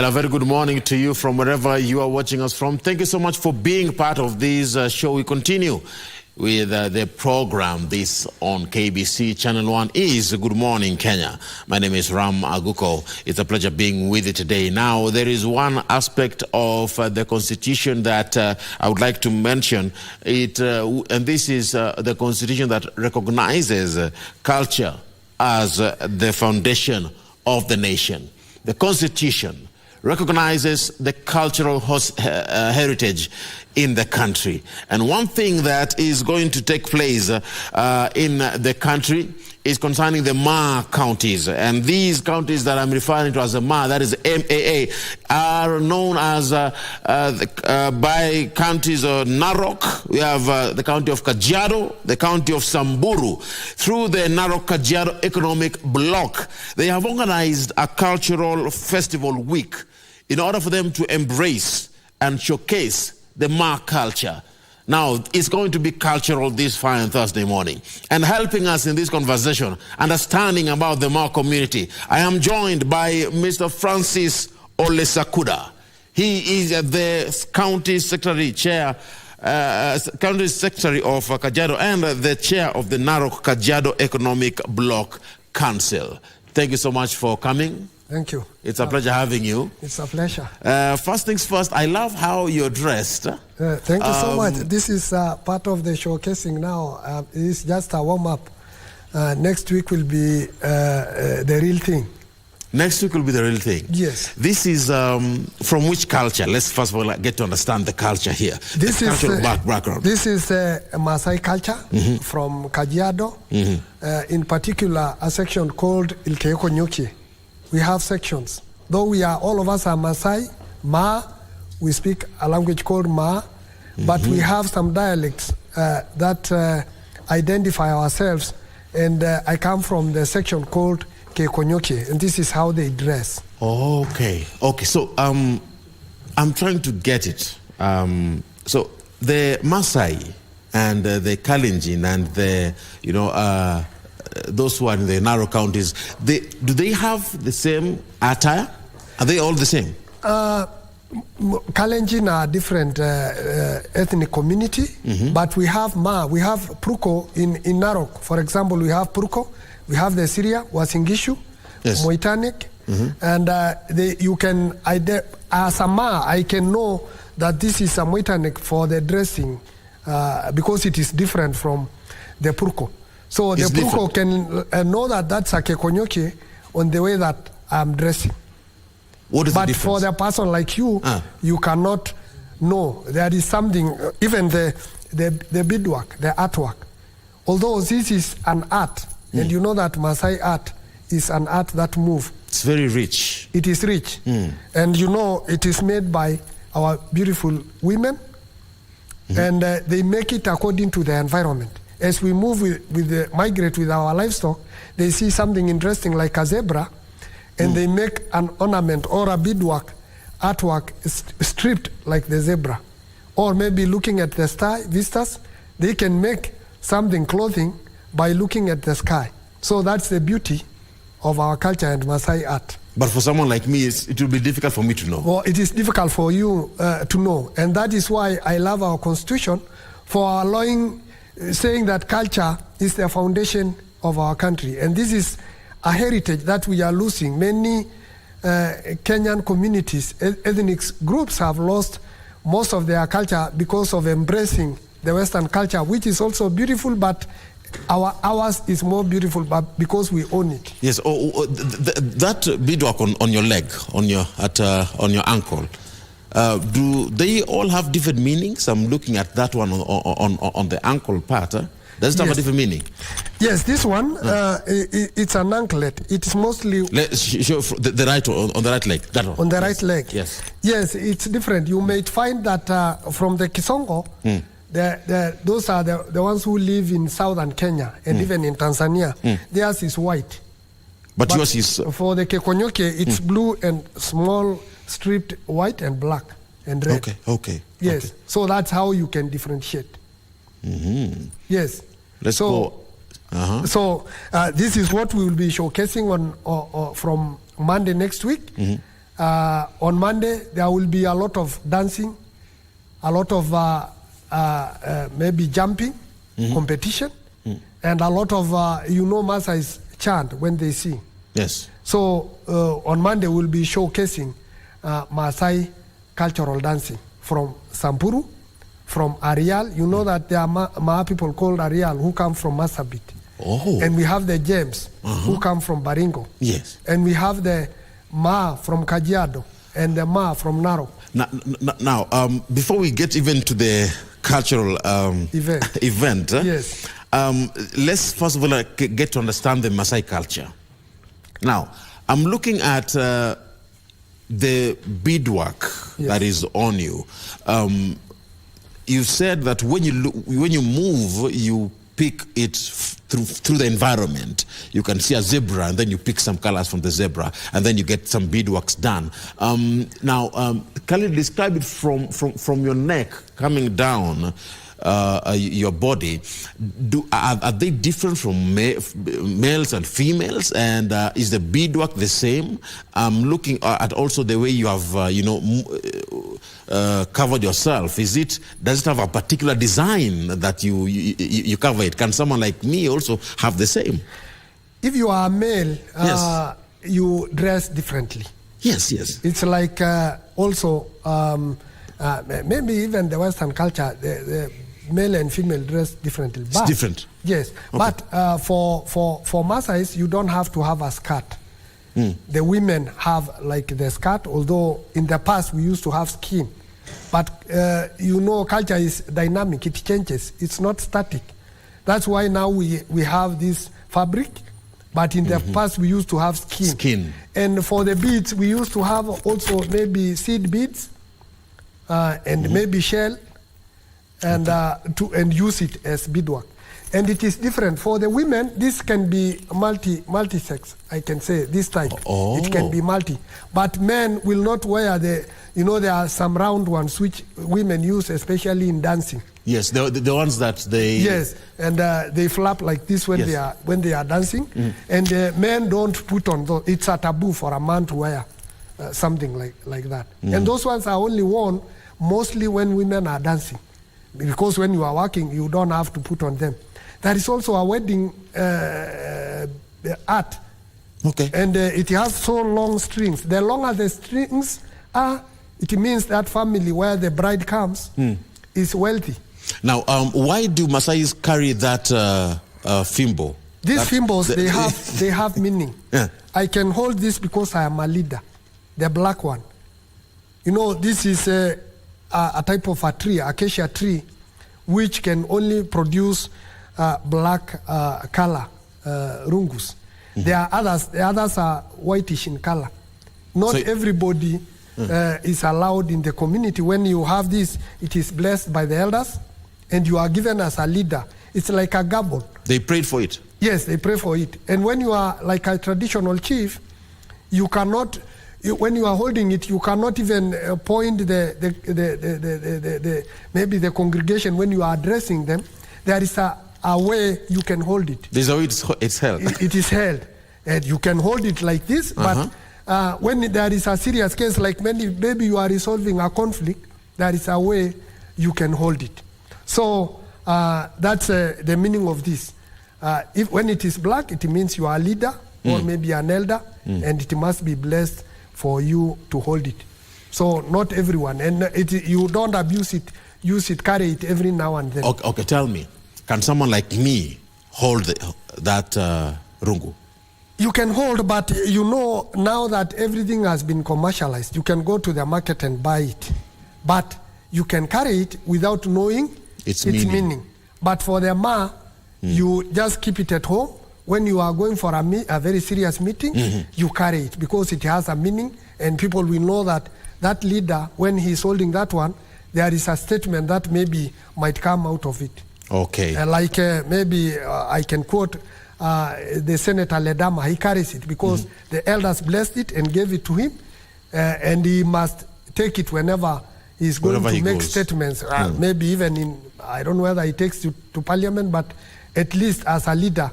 Well, a very good morning to you from wherever you are watching us from. Thank you so much for being part of this show. We continue with the program. This on KBC Channel 1 is Good Morning Kenya. My name is Aguko. It's a pleasure being with you today. Now, there is one aspect of the Constitution that I would like to mention. And this is the Constitution that recognizes culture as the foundation of the nation. The Constitution recognizes the cultural heritage in the country. And one thing that is going to take place in the country is concerning the Maa counties. And these counties that I'm referring to as the Maa, that is MAA, are known as by counties of Narok. We have the county of Kajiado, the county of Samburu. Through the Narok-Kajiado Economic Bloc, they have organized a cultural festival week in order for them to embrace and showcase the Maa culture. Now, it's going to be cultural this fine Thursday morning. And helping us in this conversation, understanding about the Maa community, I am joined by Mr. Francis Ole Sakuda. He is the county secretary chair, county secretary of Kajiado and the chair of the Narok Kajiado Economic Bloc Council. Thank you so much for coming. Thank you. It's a pleasure having you. It's a pleasure. First things first, I love how you're dressed. Thank you so much. This is part of the showcasing now. It's just a warm-up. Next week will be the real thing. Next week will be the real thing. Yes. This is from which culture? Let's first of all get to understand the culture here. This the is cultural background. This is Maasai culture from Kajiado. In particular, a section called Ilkeeko. We have sections. Though all of us are Maasai, Maa, we speak a language called Maa, but we have some dialects that identify ourselves. And I come from the section called Kekonyoke, and this is how they dress. Okay. So I'm trying to get it. So the Maasai and the Kalenjin and the those who are in the narrow counties, do they have the same attire? Are they all the same? Kalenjin are different ethnic community, but we have Maa, we have Pruko in Narok. For example, we have Pruko, we have the Syria, Wasingishu, yes. Moitanik, and you can, as a Maa, I can know that this is a Moitanik for the dressing because it is different from the Pruko. So it's the Pruko can know that that's a Kekonyoke on the way that I'm dressing. What is the difference? But for the person like you, you cannot know. There is something, even the beadwork, the artwork. Although this is an art, and you know that Maasai art is an art that moves. It's very rich. It is rich. And you know, it is made by our beautiful women, and they make it according to the environment. As we move migrate with our livestock, they see something interesting like a zebra, and they make an ornament or a beadwork, artwork stripped like the zebra. Or maybe looking at the sky, vistas, they can make something clothing by looking at the sky. So that's the beauty of our culture and Maasai art. But for someone like me, it will be difficult for me to know. Well, it is difficult for you to know. And that is why I love our constitution for allowing saying that culture is the foundation of our country. And this is a heritage that we are losing. Many Kenyan communities, ethnic groups have lost most of their culture because of embracing the Western culture, which is also beautiful, but ours is more beautiful but because we own it. Yes, that beadwork on your leg, on your ankle, do they all have different meanings? I'm looking at that one on the ankle part. Does it have a different meaning? Yes, this one, it's an anklet. It's mostly... Show the right, on the right leg. That one. On the right leg. Yes. Yes, it's different. You may find that from the Kisongo, those are the ones who live in southern Kenya and even in Tanzania. Theirs is white. But yours is... For the Kekonyoke, it's blue and small stripped white and black and red. Okay. Yes, so that's how you can differentiate. Yes. Let's go. So this is what we will be showcasing on from Monday next week. On Monday, there will be a lot of dancing, a lot of maybe jumping competition, and a lot of, Maasai's chant when they sing. Yes. So on Monday, we'll be showcasing Maasai cultural dancing from Samburu, from Arial. You know that there are Maa people called Arial who come from Marsabit. Oh. And we have the James who come from Baringo. Yes. And we have the Maa from Kajiado and the Maa from Narok. Now, before we get even to the cultural event, yes. Let's first of all get to understand the Maasai culture. Now, I'm looking at the beadwork that is on you. You said that when you move, you pick it through the environment. You can see a zebra, and then you pick some colors from the zebra, and then you get some beadworks done. Now, can you describe it from your neck coming down your body? Are they different from males and females? And is the beadwork the same? I'm looking at also the way you have, covered yourself. Does it have a particular design that you cover it? Can someone like me also have the same? If you are a male, yes. You dress differently. Yes, yes. It's like also maybe even the Western culture, the male and female dress differently. But, it's different. Yes, okay. But for Maasais, you don't have to have a skirt. The women have like the skirt, although in the past we used to have skin. But culture is dynamic, it changes, it's not static. That's why now we have this fabric, but in the past we used to have skin. And for the beads, we used to have also maybe seed beads and maybe shell, and use it as beadwork. And it is different. For the women, this can be multi-sex, I can say, this type. Oh. It can be multi. But men will not wear there are some round ones which women use, especially in dancing. Yes, the ones that they... Yes, and they flap like this when they are dancing. And men don't put on those. It's a taboo for a man to wear something like that. And those ones are only worn mostly when women are dancing. Because when you are working, you don't have to put on them. There is also a wedding art. Okay. And it has so long strings. The longer the strings are, it means that family where the bride comes is wealthy. Now, why do Maasais carry that fimbo? These fimbos, they have meaning. Yeah. I can hold this because I am a leader, the black one. This is a type of a tree, acacia tree, which can only produce black color, rungus. There are others. The others are whitish in color. Not everybody is allowed in the community. When you have this, it is blessed by the elders, and you are given as a leader. It's like a gavel. They prayed for it? Yes, they pray for it. And when you are like a traditional chief, you cannot... When you are holding it, you cannot even point maybe the congregation when you are addressing them. There is a way you can hold it. There's a way it's held. It is held. And you can hold it like this, but when there is a serious case, like maybe you are resolving a conflict, there is a way you can hold it. So that's the meaning of this. When it is black, it means you are a leader or maybe an elder, and it must be blessed for you to hold it. So not everyone, and you don't abuse it, use it, carry it every now and then. Okay, tell me, can someone like me hold that rungu? You can hold, but now that everything has been commercialized, you can go to the market and buy it. But you can carry it without knowing its meaning. But for the Maa, you just keep it at home. When you are going for a very serious meeting, you carry it because it has a meaning, and people will know that leader, when he's holding that one, there is a statement that maybe might come out of it. Okay. Maybe I can quote the Senator Ledama. He carries it because the elders blessed it and gave it to him, and he must take it whenever he's going to make statements. Maybe even I don't know whether he takes it to parliament, but at least as a leader,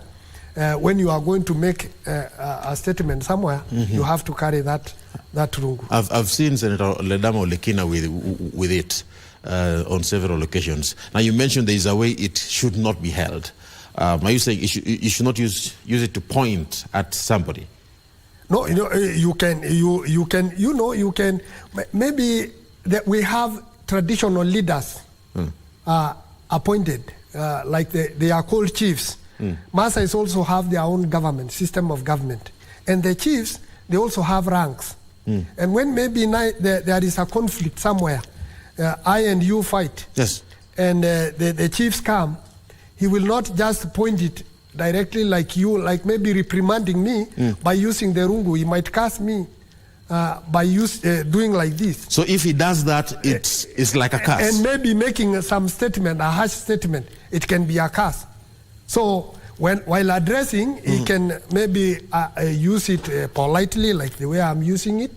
when you are going to make a statement somewhere, you have to carry that rungu. I've seen Senator Ledama Olekina with it on several occasions. Now you mentioned there is a way it should not be held. Are you saying you should not use it to point at somebody? No, you can. Maybe that we have traditional leaders appointed, like they are called chiefs. Maasai also have their own government, system of government. And the chiefs, they also have ranks. And when maybe there is a conflict somewhere, I and you fight, yes, and the chiefs come, he will not just point it directly like you, like maybe reprimanding me by using the rungu. He might curse me by doing like this. So if he does that, it's like a curse. And maybe making some statement, a harsh statement, it can be a curse. So while addressing, he can maybe use it politely, like the way I'm using it,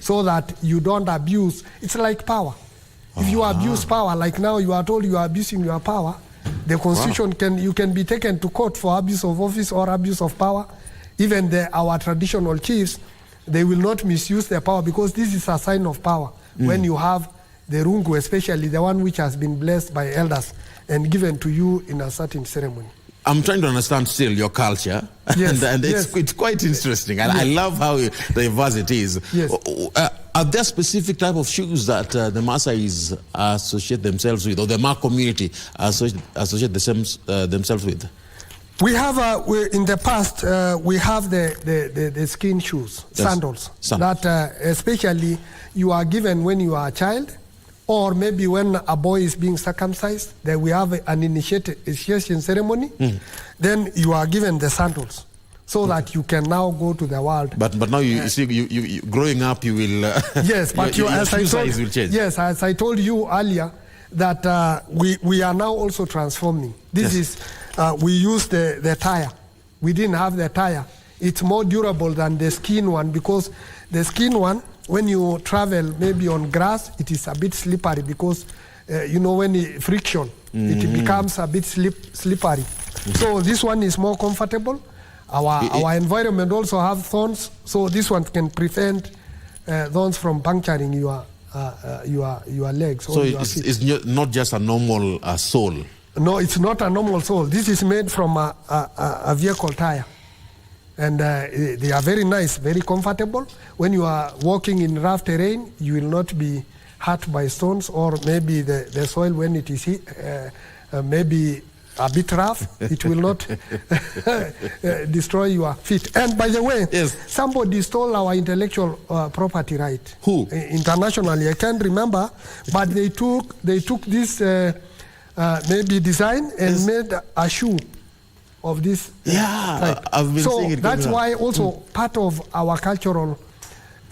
so that you don't abuse. It's like power. If you abuse power, like now you are told you are abusing your power, the Constitution you can be taken to court for abuse of office or abuse of power. Even our traditional chiefs, they will not misuse their power, because this is a sign of power. When you have the rungu, especially the one which has been blessed by elders and given to you in a certain ceremony. I'm trying to understand still your culture, yes, and it's quite interesting, and I love how diverse it is. Yes. Are there specific type of shoes that the Maasai associate themselves with, or the Maa community associate themselves with? We have, in the past, we have the skin shoes, sandals, that especially you are given when you are a child, or maybe when a boy is being circumcised, then we have an initiation ceremony, then you are given the sandals, so that you can now go to the world. But now you see, you growing up, you will yes, but your shoe size will change. Yes, as I told you earlier, that we are now also transforming. This is we use the tire. We didn't have the tire. It's more durable than the skin one, because the skin one, when you travel maybe on grass, it is a bit slippery, because when friction, it becomes a bit slippery. So this one is more comfortable. Our environment also have thorns, so this one can prevent thorns from puncturing your legs. So or your feet. It's not just a normal sole. No, it's not a normal sole. This is made from a vehicle tire. And they are very nice, very comfortable. When you are walking in rough terrain, you will not be hurt by stones, or maybe the soil, when it is maybe a bit rough, it will not destroy your feet. And by the way, somebody stole our intellectual property right. Who? Internationally, I can't remember, but they took this maybe design and made a shoe of this type. I've been seeing it. So that's why also part of our cultural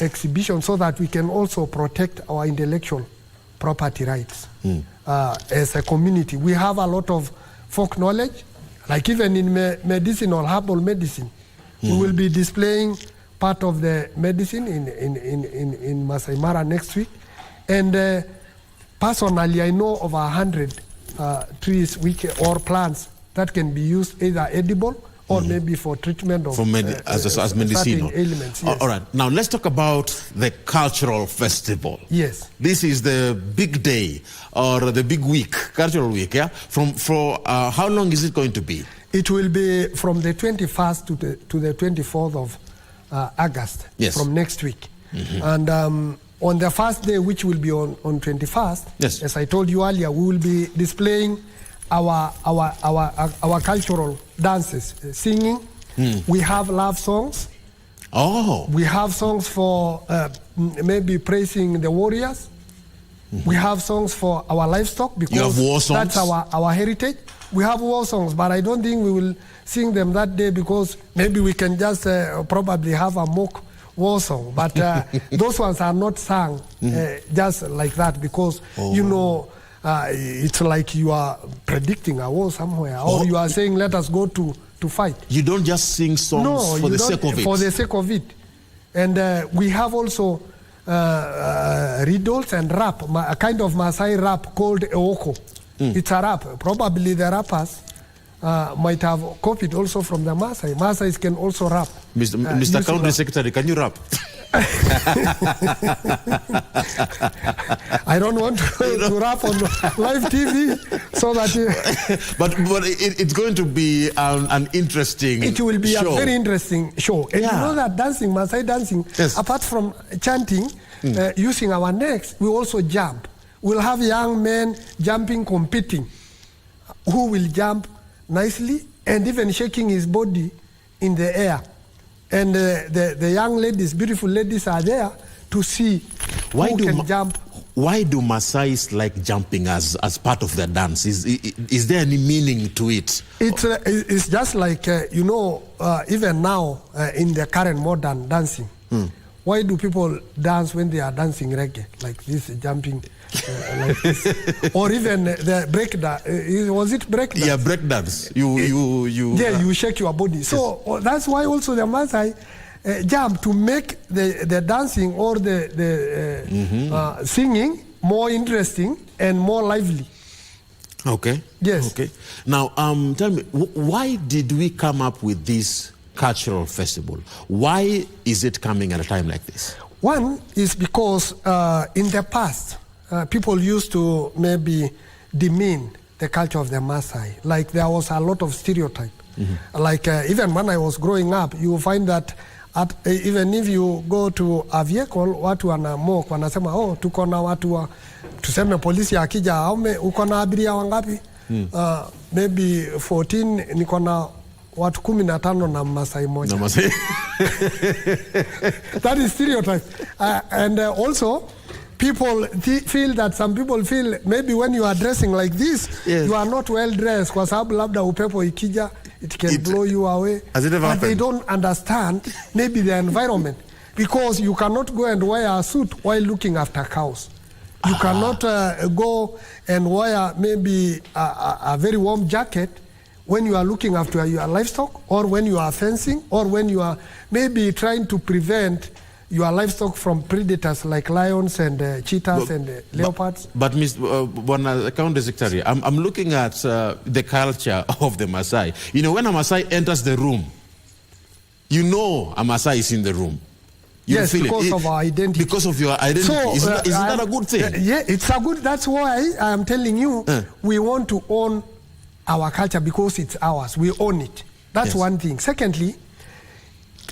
exhibition, so that we can also protect our intellectual property rights. As a community, we have a lot of folk knowledge, like even in medicinal, herbal medicine. We will be displaying part of the medicine in Masai Mara next week. And personally, I know over 100 trees or plants that can be used either edible or maybe for treatment of as medicinal ailments. Yes. All right. Now let's talk about the cultural festival. Yes. This is the big day, or the big week, cultural week. Yeah. For how long is it going to be? It will be from the 21st to the 24th of August. Yes. From next week. And on the first day, which will be on 21st, yes, as I told you earlier, we will be displaying our cultural dances, singing. We have love songs. Oh. We have songs for maybe praising the warriors. We have songs for our livestock, because you have war songs? That's our heritage. We have war songs, but I don't think we will sing them that day, because maybe we can just probably have a mock war song. But those ones are not sung just like that, because it's like you are predicting a war somewhere, or you are saying, let us go to fight. You don't just sing songs for the sake of it. For the sake of it. And we have also riddles and rap, a kind of Maasai rap called Aguko. It's a rap. Probably the rappers might have copied also from the Maasai. Maasais can also rap. Mr. Country Secretary, can you rap? I don't want to rap on live TV, so that. But it's going to be an interesting. It will be show. A very interesting show, and you know that dancing, Maasai dancing, yes. apart from chanting, using our necks, we also jump. We'll have young men jumping, competing, who will jump nicely and even shaking his body in the air. And the young ladies, beautiful ladies, are there to see who can jump. Why do Maasais like jumping as part of their dance? Is there any meaning to it? It's just like, even now in the current modern dancing, why do people dance when they are dancing reggae, like this, jumping like this? Or even the break dance, was it break dance? Yeah, break dance. You shake your body. So that's why also the Maasai jump to make the dancing or the singing more interesting and more lively. Okay. Yes. Okay. Now, tell me, why did we come up with this cultural festival? Why is it coming at a time like this? One is because in the past, people used to maybe demean the culture of the Maasai. Like there was a lot of stereotype. Like even when I was growing up, you will find that even if you go to a vehicle, watu wanamok wanasema, oh, tuko na watu wa, tuseme polisi akija, uko na abiria wangapi? Maybe 14, niko na watu 15 na Maasai moja. That is stereotype. And also, people feel that some people feel maybe when you are dressing like this, yes, you are not well dressed. Kwa sababu labda upepo ikija, it can blow you away. Has it ever happened? They don't understand maybe the environment, because you cannot go and wear a suit while looking after cows. You cannot go and wear maybe a very warm jacket when you are looking after your livestock, or when you are fencing, or when you are maybe trying to prevent your livestock from predators like lions and cheetahs and leopards. But Mr. County Secretary, I'm looking at the culture of the Maasai. You know, when a Maasai enters the room, you know a Maasai is in the room. You yes, because of our identity. Because of your identity. So, isn't that a good thing? Yeah, it's a good, that's why I'm telling you, we want to own our culture because it's ours. We own it. That's one thing. Secondly,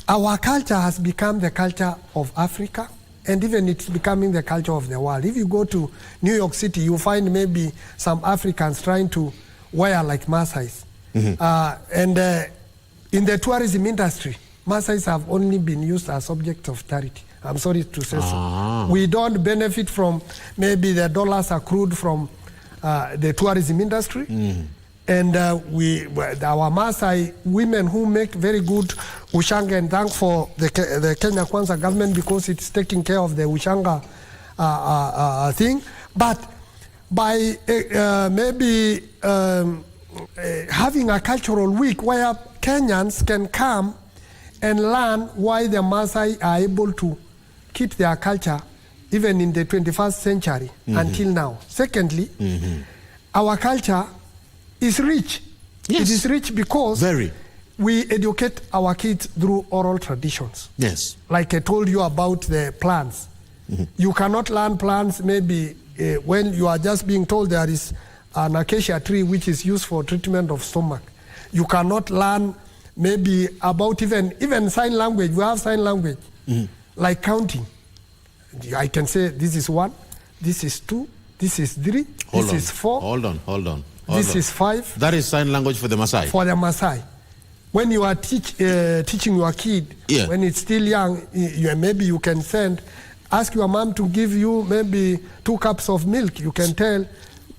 our culture has become the culture of Africa, and even it's becoming the culture of the world. If you go to New York City, you find maybe some Africans trying to wear like Maasais. And in the tourism industry, Maasais have only been used as objects of charity. I'm sorry to say so. We don't benefit from maybe the dollars accrued from the tourism industry. And our Maasai women who make very good ushanga, and thank for the Kenya Kwanza government because it's taking care of the ushanga thing. But by maybe having a cultural week where Kenyans can come and learn why the Maasai are able to keep their culture even in the 21st century until now. Secondly, our culture is rich. Yes. It is rich because we educate our kids through oral traditions. Yes. Like I told you about the plants. You cannot learn plants maybe when you are just being told there is an acacia tree which is used for treatment of stomach. You cannot learn maybe about even sign language. We have sign language, like counting. I can say this is 1, this is 2, this is 3, this is 4. Hold on. This is 5. That is sign language for the Maasai? For the Maasai. When you are teaching your kid, when it's still young, maybe you can ask your mom to give you maybe 2 cups of milk. You can tell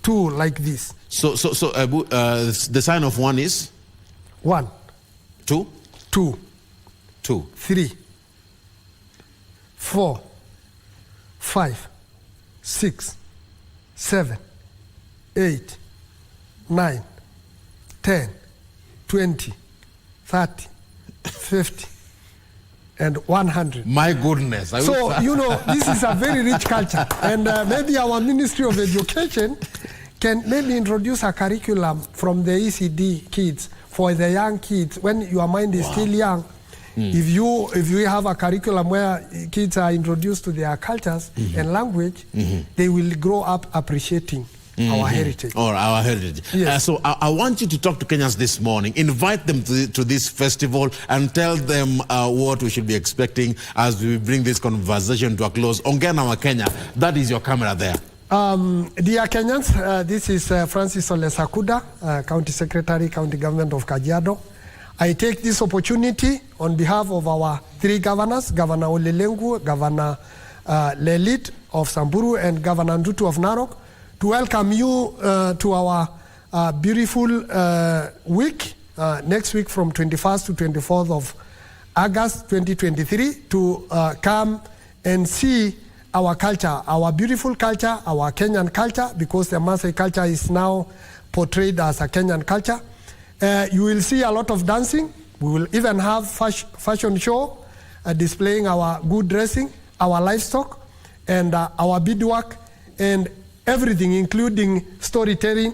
2 like this. So the sign of 1 is? 1. 2? 2. 2. 3. 4. 5. 6. 7. 8. 9, 10, 20, 30, 50, and 100. My goodness. So, this is a very rich culture. And maybe our Ministry of Education can maybe introduce a curriculum from the ECD kids for the young kids when your mind is still young. If you have a curriculum where kids are introduced to their cultures and language, they will grow up appreciating our heritage. Or our heritage. Yes. So I want you to talk to Kenyans this morning, invite them to this festival and tell them what we should be expecting as we bring this conversation to a close. Ongea wa Kenya, that is your camera there. Dear Kenyans, this is Francis Ole Sakuda, County Secretary, County Government of Kajiado. I take this opportunity on behalf of our three governors, Governor Ole Lengu, Governor Lelit of Samburu, and Governor Ndutu of Narok, to welcome you to our beautiful week, next week from 21st to 24th of August 2023, to come and see our culture, our beautiful culture, our Kenyan culture, because the Maasai culture is now portrayed as a Kenyan culture. You will see a lot of dancing. We will even have fashion show displaying our good dressing, our livestock, and our beadwork, and everything, including storytelling,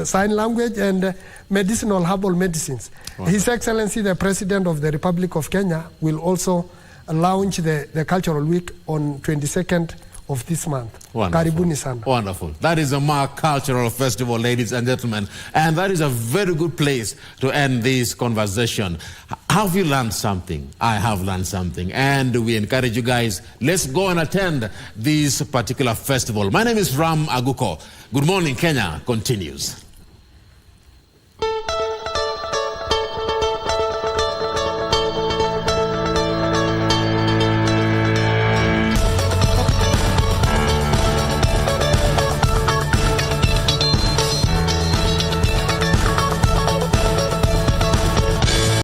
sign language, and medicinal herbal medicines. Wonderful. His Excellency, the President of the Republic of Kenya, will also launch the Cultural Week on 22nd of this month. Wonderful. Karibuni sana. Wonderful. That is a Maa Cultural Festival, ladies and gentlemen. And that is a very good place to end this conversation. Have you learned something? I have learned something. And we encourage you guys, let's go and attend this particular festival. My name is Aguko. Good morning, Kenya continues.